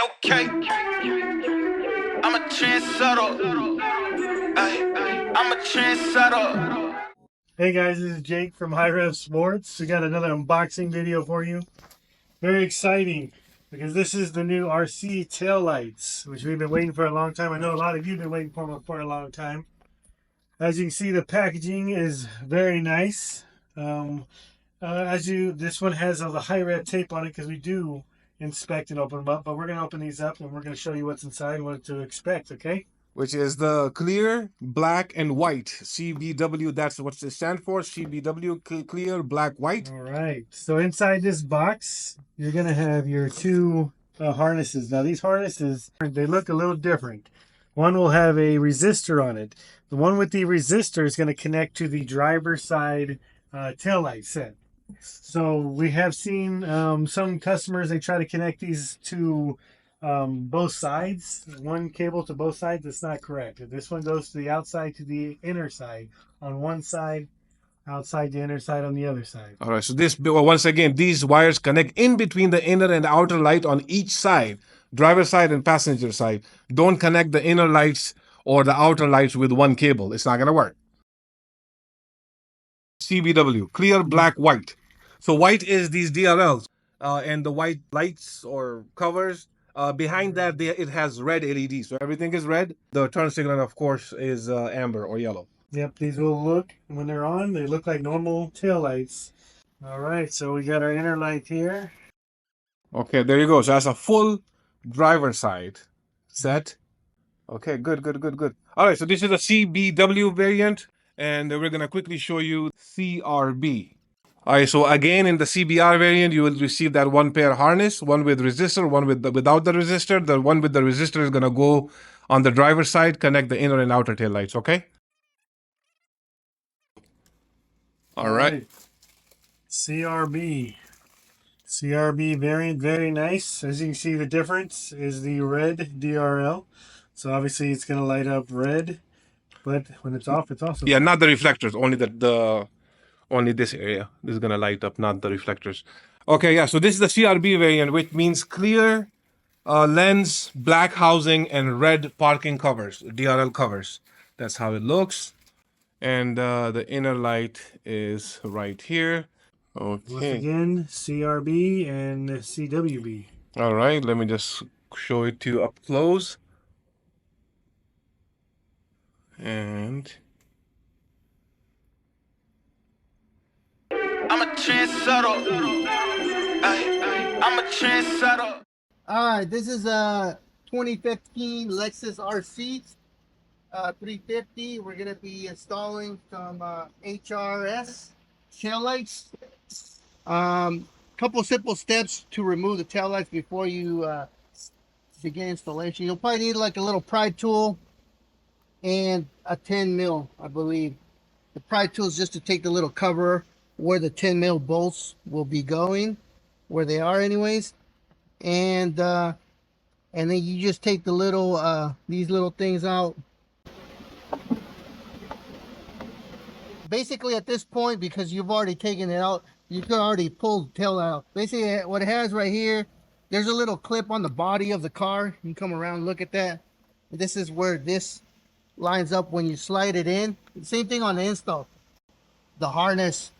Okay. I'm a trendsetter. I'm a trendsetter. Hey guys, this is Jake from High Rev Sports. We got another unboxing video for you. Very exciting because this is the new RC taillights, which we've been waiting for a long time. I know a lot of you have been waiting for them for a long time. As you can see, the packaging is very nice. This one has all the high rev tape on it because we do inspect and open them up. But we're going to open these up and we're going to show you what's inside and what to expect, okay? Which is the clear, black, and white. CBW, that's what it stands for. CBW, clear, black, white. All right. So inside this box, you're going to have your two harnesses. Now these harnesses, they look a little different. One will have a resistor on it. The one with the resistor is going to connect to the driver's side taillight set. So we have seen some customers, they try to connect these to both sides, one cable to both sides. That's not correct. This one goes to the outside to the inner side on one side, outside the inner side on the other side. All right, so this, once again, these wires connect in between the inner and outer light on each side, driver side and passenger side. Don't connect the inner lights or the outer lights with one cable. It's not going to work. CBW, clear, black, white. So white is these DRLs and the white lights or covers. Behind that, it has red LED. So everything is red. The turn signal, of course, is amber or yellow. Yep, these will look, when they're on, they look like normal tail lights. All right, so we got our inner light here. Okay, there you go. So that's a full driver side set. Okay, good. All right, so this is a CBW variant, and we're going to quickly show you CRB. All right, so again, in the CBR variant, you will receive that one pair harness, one with resistor, one without the resistor. The one with the resistor is going to go on the driver's side, connect the inner and outer tail lights, okay? All right. CRB variant, very nice. As you can see, the difference is the red DRL. So obviously it's going to light up red, but when it's off, it's also... Yeah, not the reflectors, only only this area. This is going to light up, not the reflectors. Okay, yeah, so this is the CRB variant, which means clear lens, black housing, and red parking covers, DRL covers. That's how it looks. And the inner light is right here. Okay. Once again, CRB and CWB. All right, let me just show it to you up close. And I'm a trendsetter. I'm a trendsetter. All right, this is a 2015 Lexus RC 350. We're gonna be installing some HRS taillights. Couple simple steps to remove the taillights before you begin installation. You'll probably need like a little pry tool and a 10 mil, I believe. The pry tool is just to take the little cover where the 10 mil bolts will be going, where they are anyways. And then you just take the little these little things out. Basically at this point, because you've already taken it out, you can already pull the tail out. Basically what it has right here, there's a little clip on the body of the car. You can come around and look at that. This is where this lines up when you slide it in. Same thing on the install. The harness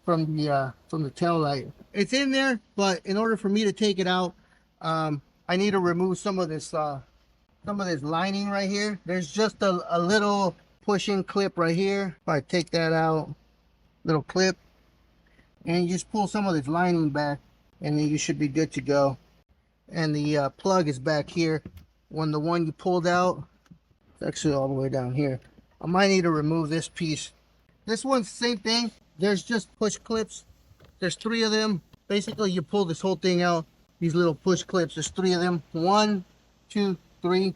from the tail light, it's in there, but in order for me to take it out, I need to remove some of this lining right here. There's just a little push-in clip right here. If I take that out, little clip, and you just pull some of this lining back, and then you should be good to go. And the plug is back here. When the one you pulled out, it's actually all the way down here. I might need to remove this piece. This one's the same thing. There's just push clips. There's 3 of them. Basically, you pull this whole thing out. These little push clips. There's 3 of them. 1, 2, 3.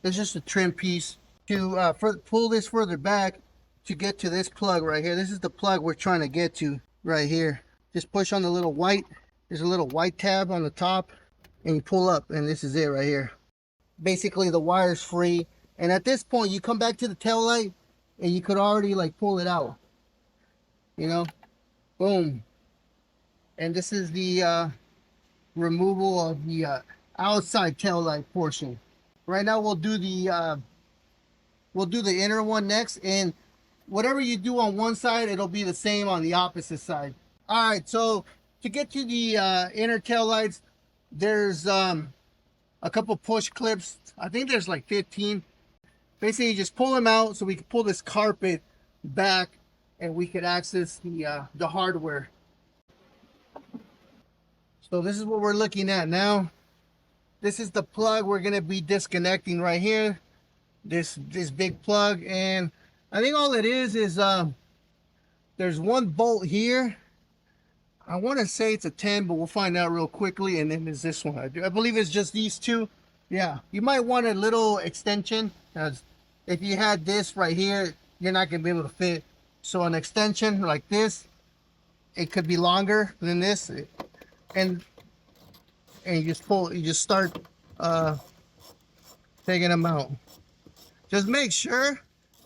There's just a trim piece. To pull this further back to get to this plug right here. This is the plug we're trying to get to right here. Just push on the little white. There's a little white tab on the top, and you pull up, and this is it right here. Basically, the wire's free. And at this point, you come back to the tail light, and you could already like pull it out. You know, boom. And this is the removal of the outside tail light portion. Right now we'll do the inner one next, and whatever you do on one side, it'll be the same on the opposite side. All right, so to get to the inner tail lights, there's a couple push clips. I think there's like 15. Basically, you just pull them out so we can pull this carpet back, and we could access the hardware. So this is what we're looking at now. This is the plug we're gonna be disconnecting right here. This big plug, and I think all it is there's one bolt here. I want to say it's a 10, but we'll find out real quickly. And then there's this one. I believe it's just these two. Yeah, you might want a little extension, as if you had this right here, you're not gonna be able to fit. So an extension like this, it could be longer than this, and you just pull, you just start taking them out. Just make sure,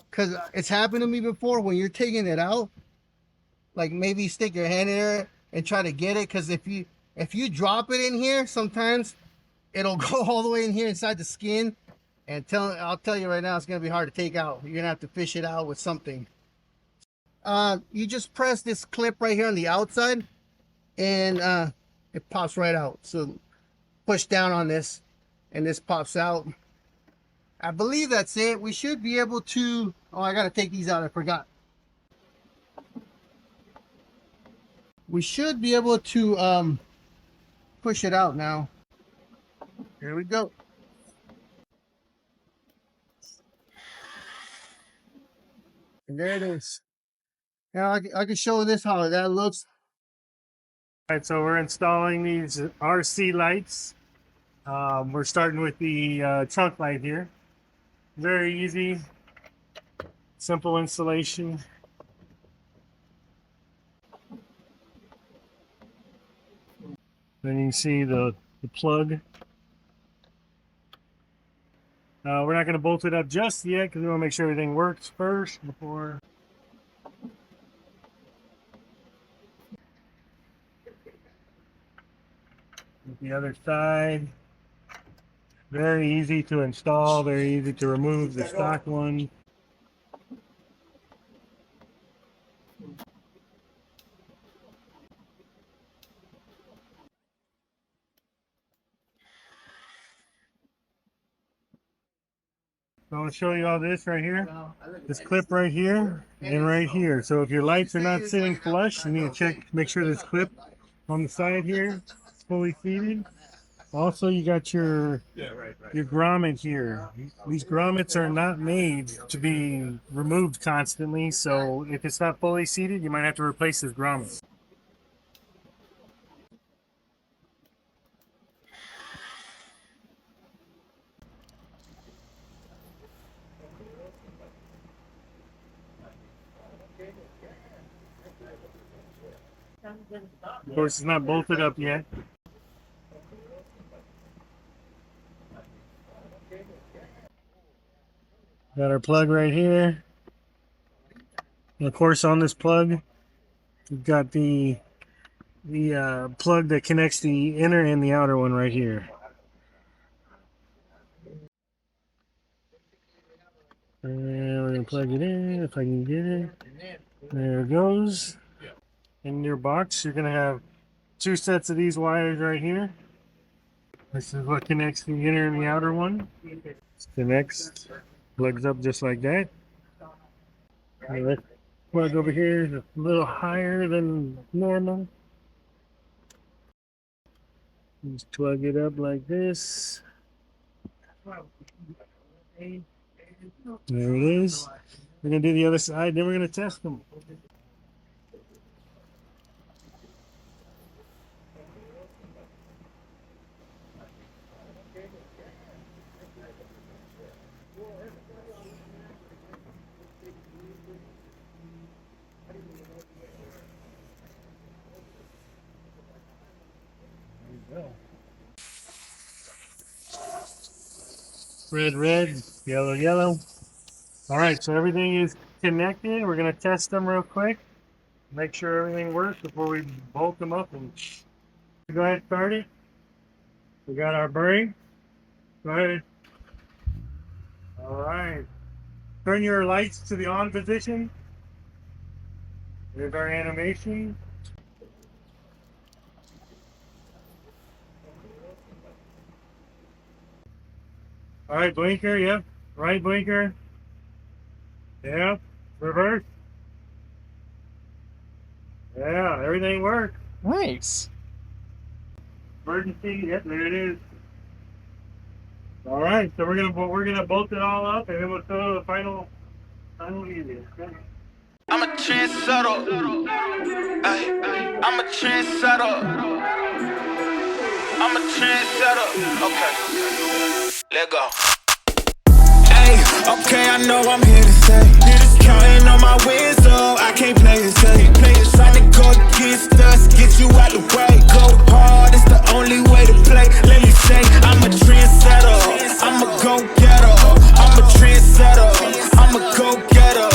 because it's happened to me before, when you're taking it out, like maybe stick your hand in there and try to get it, because if you drop it in here, sometimes it'll go all the way in here inside the skin, and I'll tell you right now, it's gonna be hard to take out. You're gonna have to fish it out with something. You just press this clip right here on the outside, and it pops right out. So push down on this, and this pops out. I believe that's it. We should be able to, oh, I gotta take these out, I forgot. We should be able to push it out now. Here we go. And there it is. Now I can show this how that looks. All right, so we're installing these RC lights. We're starting with the trunk light here. Very easy, simple installation. Then you can see the plug. We're not going to bolt it up just yet because we want to make sure everything works first before. The other side. Very easy to install, very easy to remove the stock one. So I'm going to show you all this right here. This clip right here and right here. So if your lights are not sitting flush, you need to check, make sure this clip on the side here is fully seated. Also, you got your grommet here. These grommets are not made to be removed constantly, so if it's not fully seated, you might have to replace this grommet. Of course, it's not bolted up yet. Got our plug right here. And of course, on this plug, we've got the plug that connects the inner and the outer one right here. And we're gonna plug it in if I can get it. There it goes. In your box, you're gonna have two sets of these wires right here. This is what connects the inner and the outer one. This connects, plugs up just like that. And that plug over here is a little higher than normal. Just plug it up like this. There it is. We're gonna do the other side, then we're gonna test them. Red, red, yellow, yellow. All right, so everything is connected. We're gonna test them real quick. Make sure everything works before we bolt them up. And go ahead, start it. We got our brake. Go ahead. All right. Turn your lights to the on position. There's our animation. All right, blinker, yep. Right blinker. Yep. Reverse. Yeah, everything works. Nice. Emergency, yep, there it is. All right, so we're gonna bolt it all up, and then we'll throw the final unit. I'm a trendsetter. Ay, I'm a trendsetter. I'm a trendsetter. Okay, let go. Hey, okay, I know I'm here to stay. Counting on my wins, so I can't play it safe. Trying to go against us, get you out the way. Go hard, it's the only way to play. Let me say, I'm a trendsetter. I'm a go-getter. I'm a trendsetter. I'm a go-getter.